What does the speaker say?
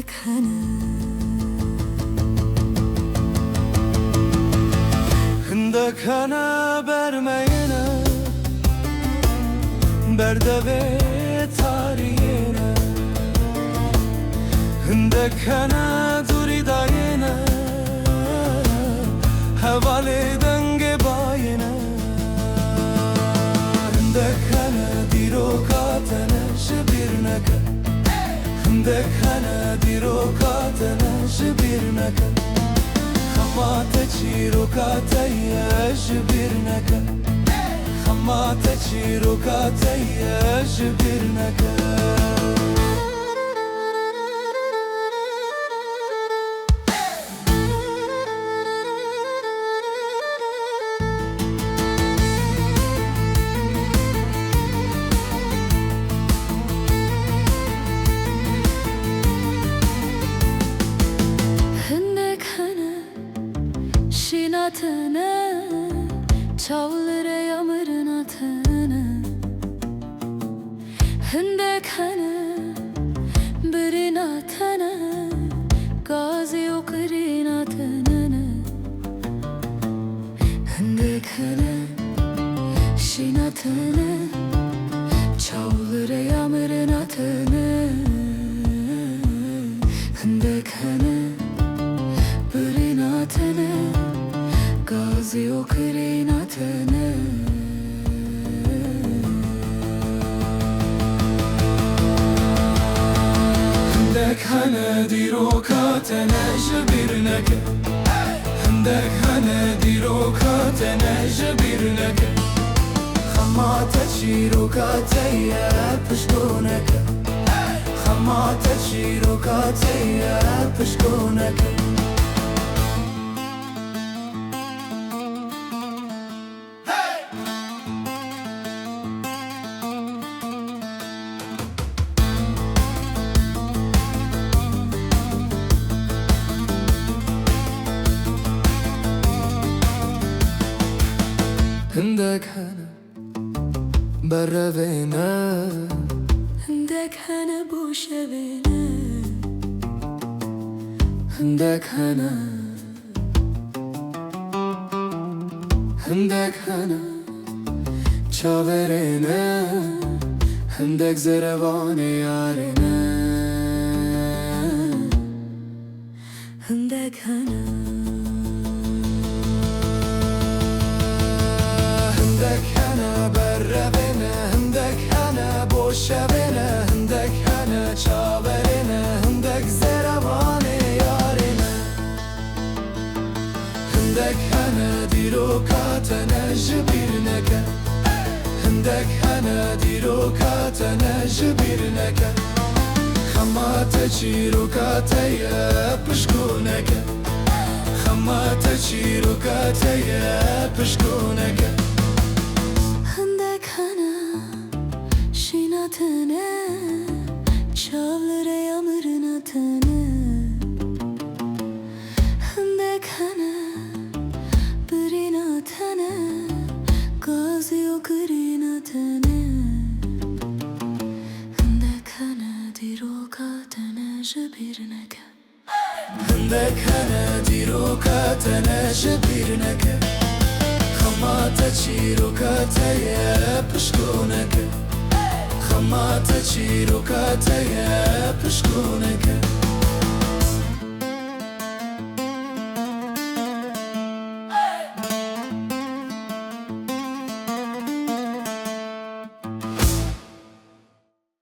عندك هنا عندك هنا برمينا بردبي تارينا عندك هنا دوري داينا حوالي دنگ باينا عندك هنا ديروكاتنا شبيرنك عندك هنا ديروكاتنا شبيرنك خمات تشيروكاتي شبيرنك خمات تشيروكاتي شبيرنك Şinatına, çavlıra yağmurun atına Hındek hana, birin atına Gazi okurin atına Hındek hana, şinatına çavlıra yağmurun atına Hındek hana, birin atına Gazi okurin atına عندك هنا ديروكاتنا شبيرنك عندك هنا ديروكاتنا شبيرنك خمات تشيروكاتي بشكونك خمات تشيروكاتي بشكونك عندك هنا بربينا عندك هنا بوشبنا عندك هنا عندك هنا شاورنا عندك زربان يارنا عندك هنا عندك هنا بربنا عندك هنا بوشبنا عندك هنا شاورنا عندك زربان يارنا عندك هنا ديروكاتنا جبيرنك عندك هنا ديروكاتنا جبيرنك خمات تشيروكاتي بشكونك خمات تشيروكاتي بشكونك عندك هنا شيناتنا çavlıra yağmurun atına عندك هنا birin atına Gazi okurin atına عندك هنا ديروكاتنا شبيرنك عندك هنا ديروكاتنا شبيرنك خمات تشيروكاتي بشكونك خمات تشيروكاتي بشكونك